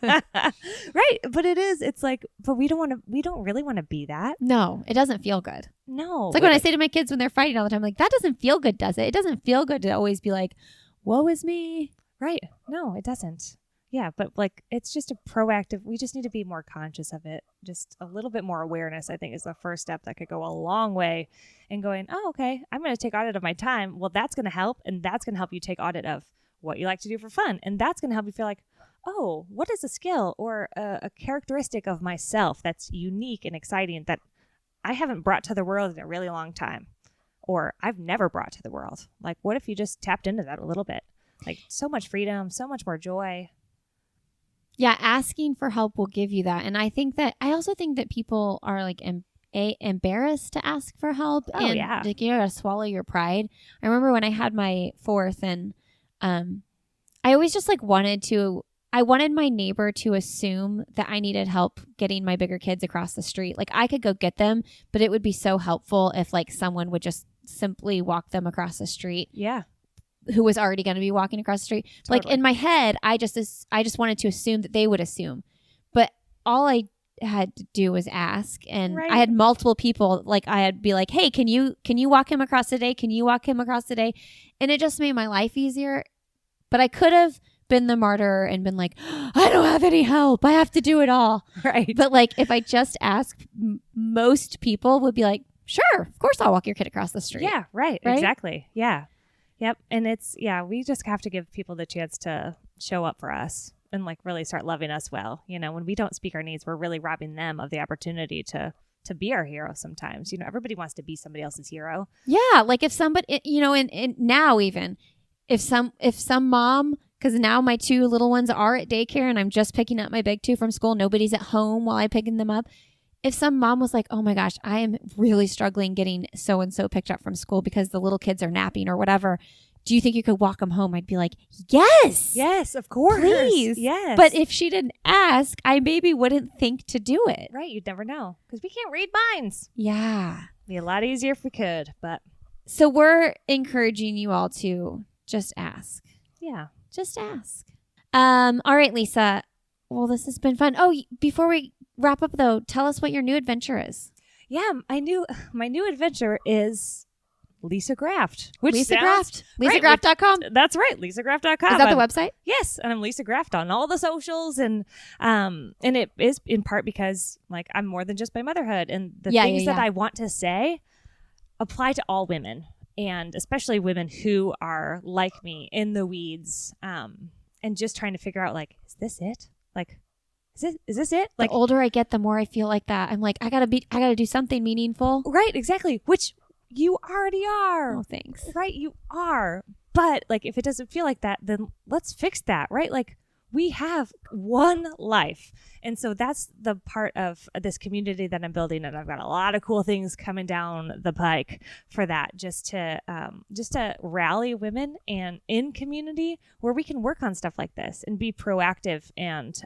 Right. But it is. It's like, but we don't really want to be that. No, it doesn't feel good. No. It's like when I say to my kids when they're fighting all the time, like, that doesn't feel good, does it? It doesn't feel good to always be like, woe is me. Right. No, it doesn't. Yeah, but like it's just a proactive, we just need to be more conscious of it. Just a little bit more awareness, I think, is the first step that could go a long way in going, oh, okay, I'm going to take audit of my time. Well, that's going to help. And that's going to help you take audit of what you like to do for fun. And that's going to help you feel like, oh, what is a skill or a characteristic of myself that's unique and exciting that I haven't brought to the world in a really long time, or I've never brought to the world? Like, what if you just tapped into that a little bit? Like so much freedom, so much more joy. Yeah, asking for help will give you that. And I also think that people are like embarrassed to ask for help. Oh, and yeah. Like, you gotta swallow your pride. I remember when I had my fourth and I always just like I wanted my neighbor to assume that I needed help getting my bigger kids across the street. Like I could go get them, but it would be so helpful if like someone would just simply walk them across the street. Yeah. Who was already going to be walking across the street. Totally. Like in my head, I just wanted to assume that they would assume. But all I had to do was ask. And I had multiple people, like I'd be like, hey, can you walk him across today? Can you walk him across today? And it just made my life easier. But I could have been the martyr and been like, I don't have any help. I have to do it all. Right. But like if I just asked, most people would be like, sure, of course I'll walk your kid across the street. Yeah, right? Exactly. Yeah. Yep. And we just have to give people the chance to show up for us and like really start loving us well. When we don't speak our needs, we're really robbing them of the opportunity to be our hero sometimes. Everybody wants to be somebody else's hero. Yeah. Like if somebody, and now even if some mom, because now my two little ones are at daycare and I'm just picking up my big two from school. Nobody's at home while I'm picking them up. If some mom was like, oh my gosh, I am really struggling getting so-and-so picked up from school because the little kids are napping or whatever, do you think you could walk them home? I'd be like, yes. Yes, of course. Please. Yes. But if she didn't ask, I maybe wouldn't think to do it. Right. You'd never know because we can't read minds. Yeah. It'd be a lot easier if we could, but. So we're encouraging you all to just ask. Yeah. Just ask. All right, Lisa. Well, this has been fun. Oh, before we wrap up though, tell us what your new adventure is. Yeah, my new adventure is Lisa Graft. Lisa Graft. LisaGraft.com. That's right, LisaGraft.com. Is that the website? Yes, and I'm Lisa Graft on all the socials, and it is in part because like I'm more than just my motherhood, and the things that I want to say apply to all women, and especially women who are like me in the weeds, and just trying to figure out like, is this it? Like, is this it? Like, the older I get, the more I feel like that. I'm like, I gotta do something meaningful. Right, exactly. Which you already are. Oh, thanks. Right, you are. But like, if it doesn't feel like that, then let's fix that. Right, like, we have one life. And so that's the part of this community that I'm building, and I've got a lot of cool things coming down the pike for that, just to rally women and in community where we can work on stuff like this and be proactive. And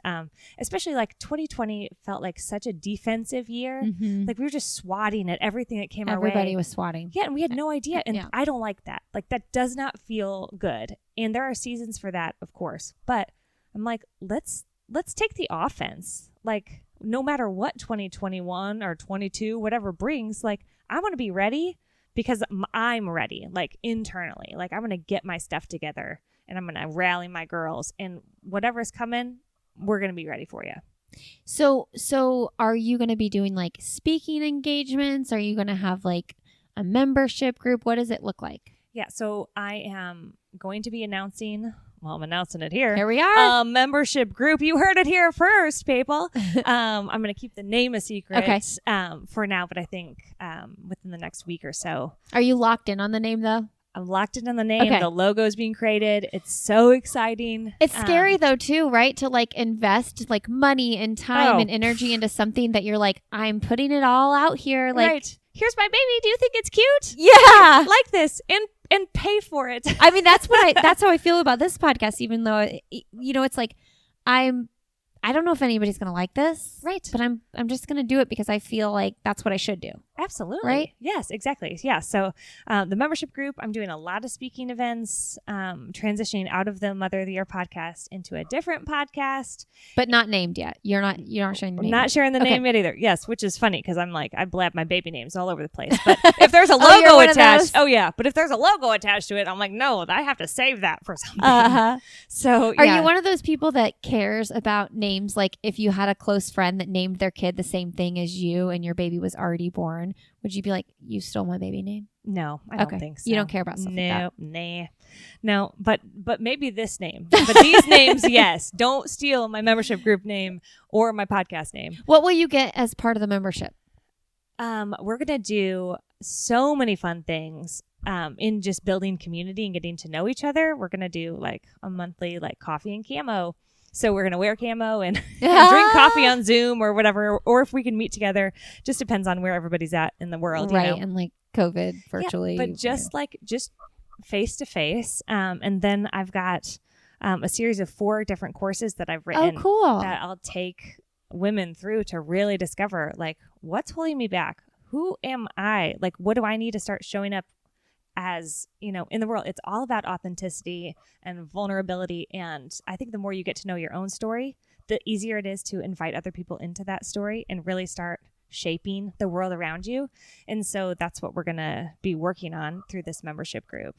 especially like 2020 felt like such a defensive year. Like we were just swatting at everything that came our way. Everybody was swatting. Yeah, and we had no idea. And I don't like that. Like that does not feel good. And there are seasons for that, of course. But I'm like, let's take the offense. Like no matter what 2021 or 22, whatever brings, like I want to be ready because I'm ready, like internally. Like I'm going to get my stuff together and I'm going to rally my girls, and whatever's coming, we're going to be ready for you. So are you going to be doing like speaking engagements? Are you going to have like a membership group? What does it look like? Yeah, so I am going to be announcing, well, I'm announcing it here. Here we are. A membership group. You heard it here first, people. I'm going to keep the name a secret for now, but I think within the next week or so. Are you locked in on the name though? I'm locked in on the name. Okay. The logo is being created. It's so exciting. It's scary though too, right? To like invest like money and time and energy into something that you're like, I'm putting it all out here. Like, right. Here's my baby. Do you think it's cute? Yeah. Like this. And pay for it. I mean, that's how I feel about this podcast, even though, it's like, I don't know if anybody's going to like this. Right. But I'm just going to do it because I feel like that's what I should do. Absolutely. Right? Yes, exactly. Yeah. So the membership group, I'm doing a lot of speaking events, transitioning out of the Mother of the Year podcast into a different podcast. But not named yet. You're not sharing the name. Not sharing the name yet either. Yes, which is funny because I'm like, I blab my baby names all over the place. But if there's a logo attached, but if there's a logo attached to it, I'm like, no, I have to save that for something. So Are you one of those people that cares about names? Like if you had a close friend that named their kid the same thing as you and your baby was already born, would you be like, you stole my baby name? No, I don't think so. You don't care about stuff like that? No, but maybe this name. But these names, yes. Don't steal my membership group name or my podcast name. What will you get as part of the membership? We're going to do so many fun things in just building community and getting to know each other. We're going to do like a monthly like coffee and camo. So we're going to wear camo and drink coffee on Zoom or whatever, or if we can meet together, just depends on where everybody's at in the world. Right. You know? And like COVID virtually. Yeah, but just face to face. And then I've got a series of 4 different courses that I've written. Oh, cool. That I'll take women through to really discover like what's holding me back? Who am I? Like, what do I need to start showing up as, in the world? It's all about authenticity and vulnerability. And I think the more you get to know your own story, the easier it is to invite other people into that story and really start shaping the world around you. And so that's what we're going to be working on through this membership group.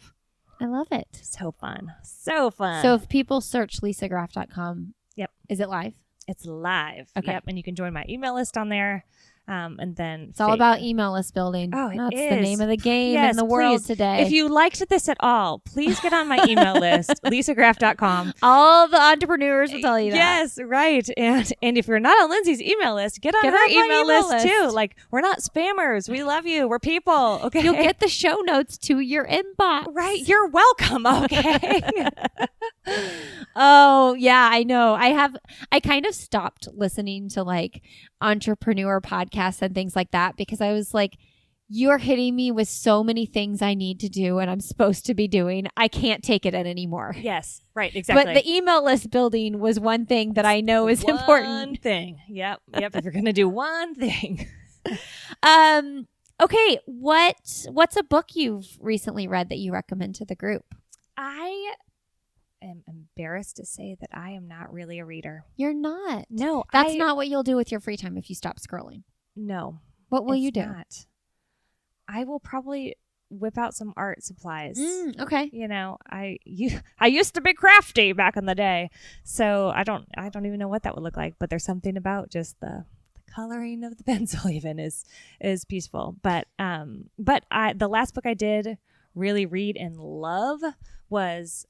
I love it. So fun. So fun. So if people search lisagraft.com, yep. Is it live? It's live. Okay. Yep. And you can join my email list on there. And then it's all about email list building. Oh, that's the name of the game in the world today. If you liked this at all, please get on my email list, lisagraft.com. All the entrepreneurs will tell you that. Yes, right. And if you're not on Lindsay's email list, get on her email list too. Like, we're not spammers. We love you. We're people. Okay. You'll get the show notes to your inbox. Right. You're welcome. Okay. Oh, yeah, I know. I kind of stopped listening to like entrepreneur podcasts and things like that because I was like, you're hitting me with so many things I need to do and I'm supposed to be doing. I can't take it in anymore. Yes, right, exactly. But the email list building was one thing that I know is important. One thing. Yep. If you're going to do one thing. Okay, what's a book you've recently read that you recommend to the group? I am embarrassed to say that I am not really a reader. You're not. No. That's not what you'll do with your free time if you stop scrolling. No. What will you do? Not. I will probably whip out some art supplies. Okay. I used to be crafty back in the day. So I don't even know what that would look like, but there's something about just the coloring of the pencil even is peaceful. But the last book I did really read and love was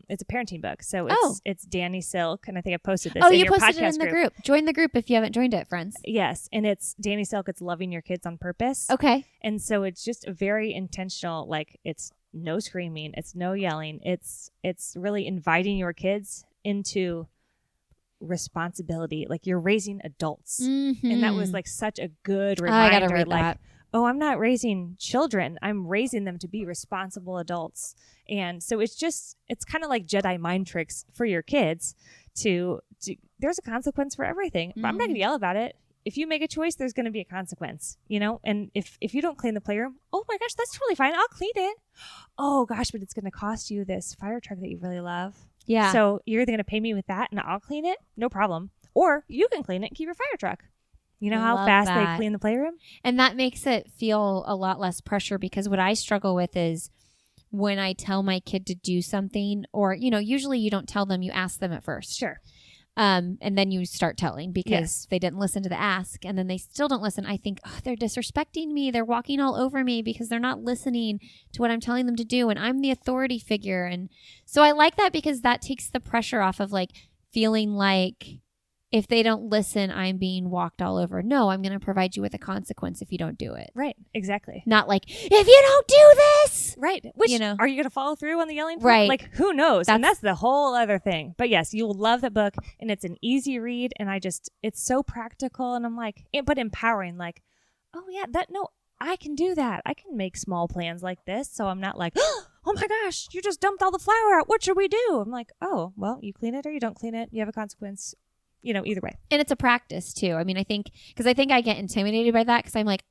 it's a parenting book. So it's Danny Silk, and I think I posted this in your podcast posted it in the group. Join the group if you haven't joined it, friends. Yes, and it's Danny Silk. It's Loving Your Kids on Purpose. Okay. And so it's just very intentional. Like, it's no screaming, it's no yelling. It's really inviting your kids into responsibility. Like you're raising adults. Mm-hmm. And that was like such a good I reminder. gotta read like, that. oh, I'm not raising children. I'm raising them to be responsible adults. And so it's kind of like Jedi mind tricks for your kids there's a consequence for everything. But I'm not going to yell about it. If you make a choice, there's going to be a consequence, you know? And if you don't clean the playroom, oh my gosh, that's totally fine. I'll clean it. Oh gosh, but it's going to cost you this fire truck that you really love. Yeah. So you're either going to pay me with that and I'll clean it. No problem. Or you can clean it and keep your fire truck. You know how fast they clean the playroom? And that makes it feel a lot less pressure, because what I struggle with is when I tell my kid to do something, or, you know, usually you don't tell them, you ask them at first. Sure. And then you start telling because they didn't listen to the ask, and then they still don't listen. I think, oh, they're disrespecting me. They're walking all over me because they're not listening to what I'm telling them to do. And I'm the authority figure. And so I like that because that takes the pressure off of like feeling like if they don't listen, I'm being walked all over. No, I'm going to provide you with a consequence if you don't do it. Right. Exactly. Not like, if you don't do this. Right. Which, you know, are you going to follow through on the yelling? Right. Like, who knows? And that's the whole other thing. But yes, you will love that book, and it's an easy read, and it's so practical, and I'm like, but empowering, like, oh yeah, I can do that. I can make small plans like this. So I'm not like, oh my gosh, you just dumped all the flour out. What should we do? I'm like, oh, well, you clean it or you don't clean it. You have a consequence. You know, either way. And it's a practice too. I mean, I think I get intimidated by that because I'm like,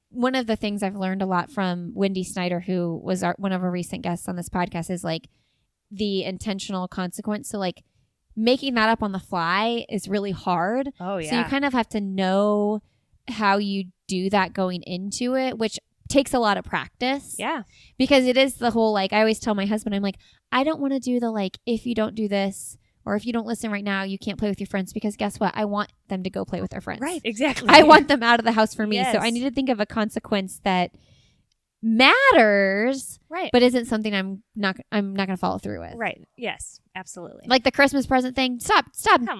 one of the things I've learned a lot from Wendy Snyder, who was one of our recent guests on this podcast, is like the intentional consequence. So like making that up on the fly is really hard. Oh yeah. So you kind of have to know how you do that going into it, which takes a lot of practice. Yeah. Because it is the whole, like, I always tell my husband, I'm like, I don't want to do the, like, if you don't do this, or if you don't listen right now, you can't play with your friends, because guess what? I want them to go play with their friends. Right, exactly. I want them out of the house for me. Yes. So I need to think of a consequence that matters, right, but isn't something I'm not going to follow through with. Right. Yes, absolutely. Like the Christmas present thing. Stop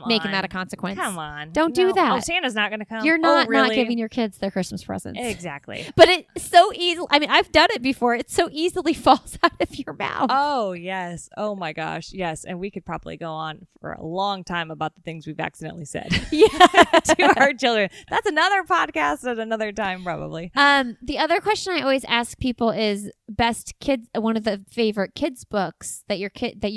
making that a consequence. Come on. Don't do that. Oh, Santa's not going to come. You're not really? giving your kids their Christmas presents. Exactly. But it's so easy. I mean, I've done it before. It so easily falls out of your mouth. Oh, yes. Oh my gosh. Yes. And we could probably go on for a long time about the things we've accidentally said to our children. That's another podcast at another time, probably. The other question I always ask people is one of the favorite kids books that you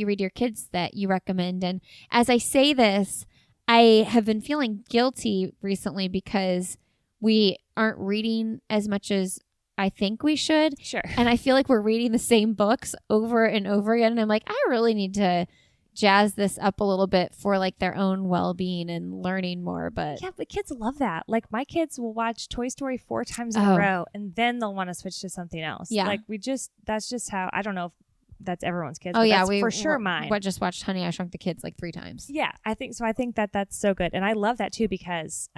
read to your kids that you recommend. And as I say this, I have been feeling guilty recently because we aren't reading as much as I think we should. Sure. And I feel like we're reading the same books over and over again. And I'm like, I really need to jazz this up a little bit for like their own well-being and learning more. But yeah, but kids love that. Like my kids will watch Toy Story 4 times in a row, and then they'll want to switch to something else. Yeah. Like that's just how, I don't know if that's everyone's kids. Oh but yeah, that's we for sure mine. We just watched Honey, I Shrunk the Kids like 3 times. Yeah, I think so. I think that's so good, and I love that too because,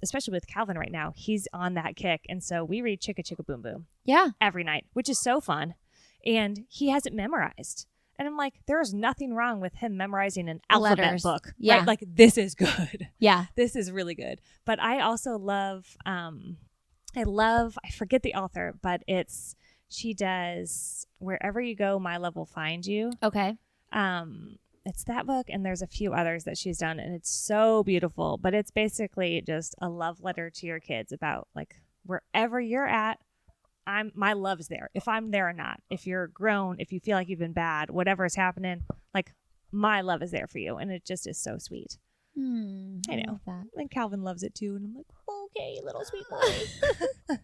especially with Calvin right now, he's on that kick, and so we read Chicka Chicka Boom Boom. Yeah, every night, which is so fun, and he has it memorized. And I'm like, there's nothing wrong with him memorizing an alphabet book. Yeah, right? Like this is good. Yeah, this is really good. But I also love, I forget the author, but she does Wherever You Go, My Love Will Find You. Okay. It's that book, and there's a few others that she's done, and it's so beautiful. But it's basically just a love letter to your kids about like wherever you're at, my love is there. If I'm there or not, if you're grown, if you feel like you've been bad, whatever is happening, like my love is there for you, and it just is so sweet. I know that. And Calvin loves it too, and I'm like, okay, little sweet boy.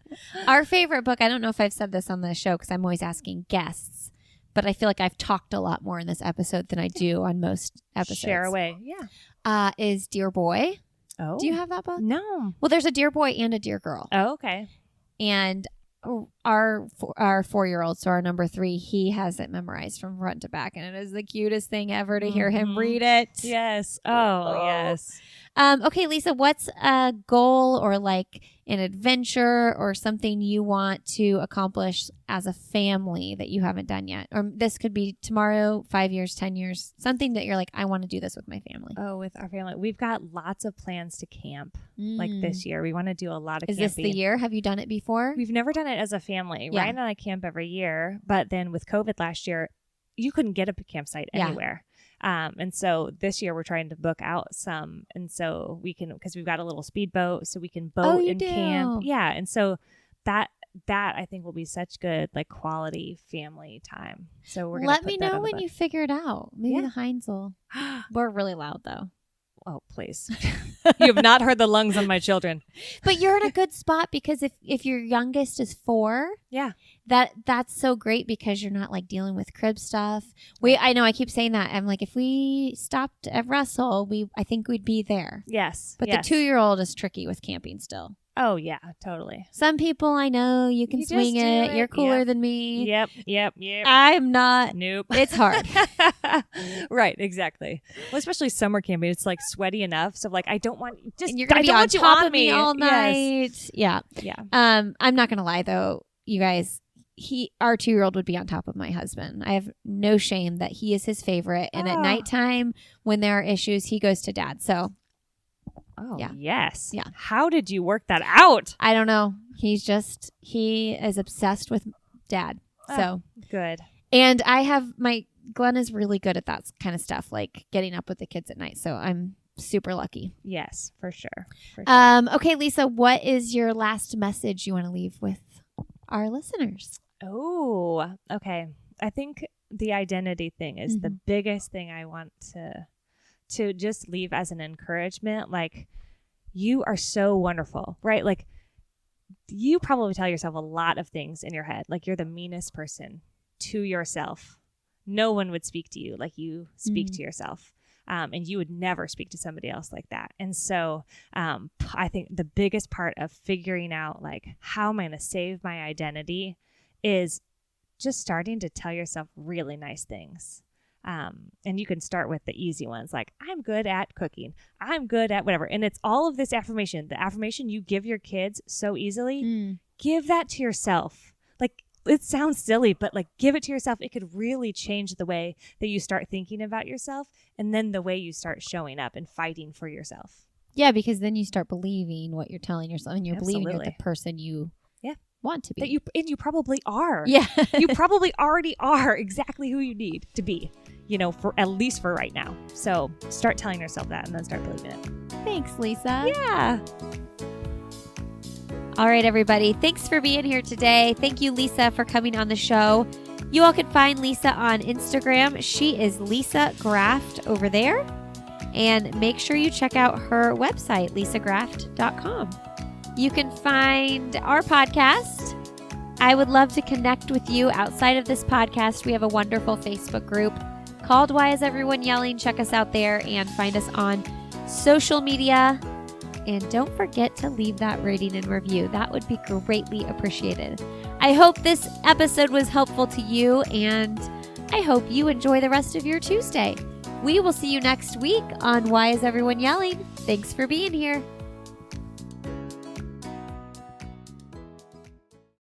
Our favorite book, I don't know if I've said this on the show because I'm always asking guests, but I feel like I've talked a lot more in this episode than I do on most episodes. Share away. Yeah. Is Dear Boy. Oh. Do you have that book? No. Well, there's a Dear Boy and a Dear Girl. Oh, okay. And our 4-year-old, so our number 3, he has it memorized from front to back, and it is the cutest thing ever to hear him read it. Yes. Oh, yes. Okay, Lisa, what's a goal or like an adventure or something you want to accomplish as a family that you haven't done yet? Or this could be tomorrow, 5 years, 10 years, something that you're like, I want to do this with my family. Oh, with our family. We've got lots of plans to camp like this year. We want to do a lot of camping. Is this the year? Have you done it before? We've never done it as a family. Yeah. Ryan and I camp every year, but then with COVID last year, you couldn't get a campsite anywhere. And so this year we're trying to book out some. And so we can, because we've got a little speedboat, so we can boat and camp. Yeah. And so that I think will be such good, like, quality family time. So we're going to let me know when you figure it out. Maybe the Heinz will. We're really loud though. Oh, please. You have not heard the lungs on my children. But you're in a good spot because if your youngest is 4, that's so great because you're not like dealing with crib stuff. I know I keep saying that. I'm like, if we stopped at Russell, I think we'd be there. Yes. But the 2-year-old is tricky with camping still. Oh, yeah, totally. Some people I know you can swing it. You're cooler than me. Yep. I'm not. Nope. It's hard. Right, exactly. Well, especially summer camping, it's like sweaty enough. So like, I don't want and you're gonna be on top of me all night. Yes. Yeah. I'm not gonna lie though, you guys. Our 2-year-old would be on top of my husband. I have no shame that he is his favorite, and at nighttime when there are issues, he goes to dad. So. Oh, yes. Yeah. How did you work that out? I don't know. He is obsessed with dad. So good. And Glenn is really good at that kind of stuff, like getting up with the kids at night. So I'm super lucky. Yes, for sure. Okay, Lisa, what is your last message you want to leave with our listeners? Oh, okay. I think the identity thing is the biggest thing I want to just leave as an encouragement. Like, you are so wonderful, right? Like, you probably tell yourself a lot of things in your head. Like, you're the meanest person to yourself. No one would speak to you like you speak to yourself. And you would never speak to somebody else like that. And so I think the biggest part of figuring out, like, how am I going to save my identity is just starting to tell yourself really nice things. And you can start with the easy ones, like, I'm good at cooking. I'm good at whatever. And it's all of this affirmation. The affirmation you give your kids so easily, give that to yourself. Like, it sounds silly, but like, give it to yourself. It could really change the way that you start thinking about yourself, and then the way you start showing up and fighting for yourself. Yeah, because then you start believing what you're telling yourself, and you're believing you're the person you want to be. And you probably are. Yeah. You probably already are exactly who you need to be, for at least for right now. So start telling yourself that and then start believing it. Thanks, Lisa. Yeah. All right, everybody. Thanks for being here today. Thank you, Lisa, for coming on the show. You all can find Lisa on Instagram. She is Lisa Graft over there. And make sure you check out her website, lisagraft.com. You can find our podcast. I would love to connect with you outside of this podcast. We have a wonderful Facebook group called Why Is Everyone Yelling? Check us out there and find us on social media. And don't forget to leave that rating and review. That would be greatly appreciated. I hope this episode was helpful to you, and I hope you enjoy the rest of your Tuesday. We will see you next week on Why Is Everyone Yelling? Thanks for being here.